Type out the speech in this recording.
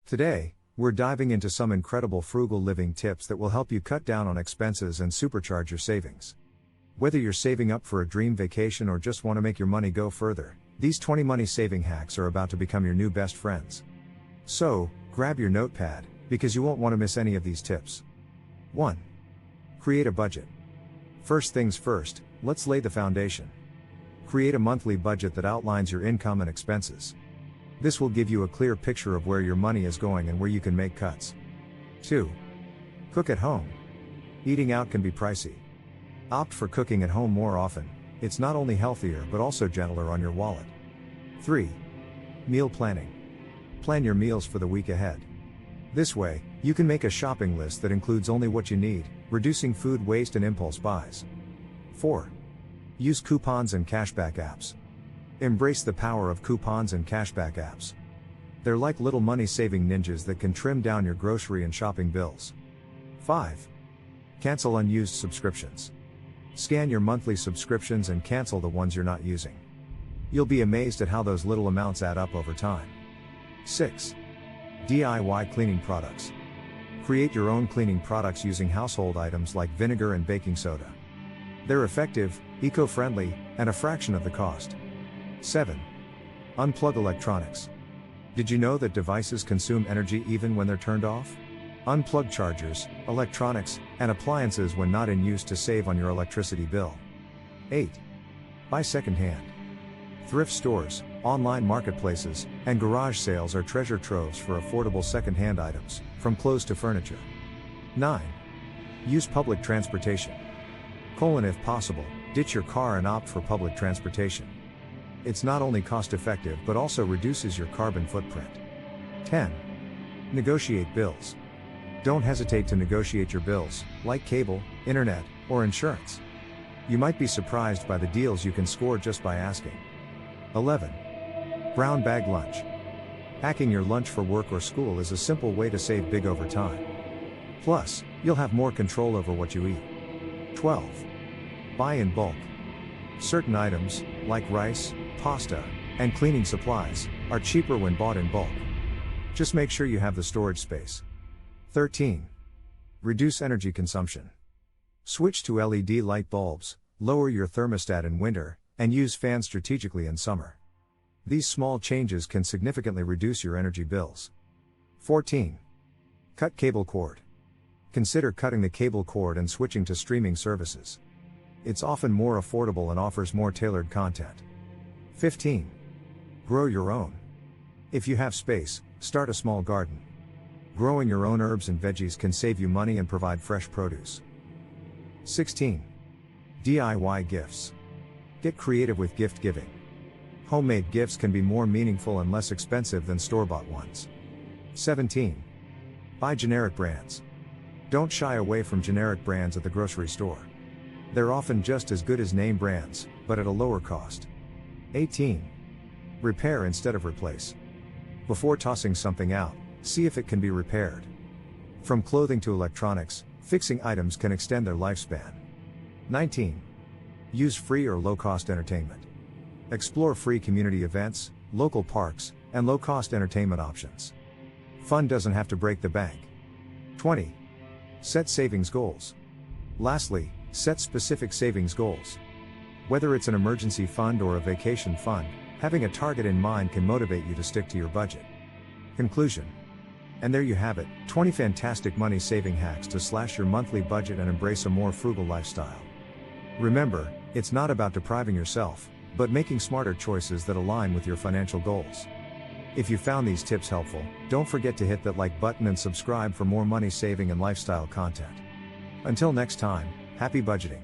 Today, we're diving into some incredible frugal living tips that will help you cut down on expenses and supercharge your savings. Whether you're saving up for a dream vacation or just want to make your money go further, these 20 money saving hacks are about to become your new best friends. So, grab your notepad, because you won't want to miss any of these tips. 1. Create a budget. First things first, let's lay the foundation. Create a monthly budget that outlines your income and expenses. This will give you a clear picture of where your money is going and where you can make cuts. 2. Cook at home. Eating out can be pricey. Opt for cooking at home more often. It's not only healthier but also gentler on your wallet. 3. Meal planning. Plan your meals for the week ahead. This way, you can make a shopping list that includes only what you need, reducing food waste and impulse buys. 4. Use coupons and cashback apps. Embrace the power of coupons and cashback apps. They're like little money-saving ninjas that can trim down your grocery and shopping bills. 5. Cancel unused subscriptions. Scan your monthly subscriptions and cancel the ones you're not using. You'll be amazed at how those little amounts add up over time. 6. DIY cleaning products. Create your own cleaning products using household items like vinegar and baking soda. They're effective, eco-friendly, and a fraction of the cost. 7. Unplug electronics. Did you know that devices consume energy even when they're turned off? Unplug chargers, electronics, and appliances when not in use to save on your electricity bill. 8. Buy secondhand. Thrift stores, online marketplaces, and garage sales are treasure troves for affordable secondhand items, from clothes to furniture. 9. Use public transportation. If possible, ditch your car and opt for public transportation. It's not only cost-effective but also reduces your carbon footprint. 10. Negotiate bills. Don't hesitate to negotiate your bills, like cable, internet, or insurance. You might be surprised by the deals you can score just by asking. 11. Brown bag lunch. Packing your lunch for work or school is a simple way to save big over time. Plus, you'll have more control over what you eat. 12. Buy in bulk. Certain items, like rice, pasta, and cleaning supplies, are cheaper when bought in bulk. Just make sure you have the storage space. 13. Reduce energy consumption. Switch to LED light bulbs, lower your thermostat in winter, and use fans strategically in summer. These small changes can significantly reduce your energy bills. 14. Cut cable cord. Consider cutting the cable cord and switching to streaming services. It's often more affordable and offers more tailored content. 15. Grow your own. If you have space, start a small garden. Growing your own herbs and veggies can save you money and provide fresh produce. 16. DIY gifts. Get creative with gift giving. Homemade gifts can be more meaningful and less expensive than store-bought ones. 17. Buy generic brands. Don't shy away from generic brands at the grocery store. They're often just as good as name brands, but at a lower cost. 18. Repair instead of replace. Before tossing something out, see if it can be repaired. From clothing to electronics, fixing items can extend their lifespan. 19. Use free or low-cost entertainment. Explore free community events, local parks, and low-cost entertainment options. Fun doesn't have to break the bank. 20. Set savings goals. Lastly, set specific savings goals. Whether it's an emergency fund or a vacation fund, having a target in mind can motivate you to stick to your budget. Conclusion. And there you have it, 20 fantastic money-saving hacks to slash your monthly budget and embrace a more frugal lifestyle. Remember, it's not about depriving yourself, but making smarter choices that align with your financial goals. If you found these tips helpful, don't forget to hit that like button and subscribe for more money-saving and lifestyle content. Until next time, happy budgeting.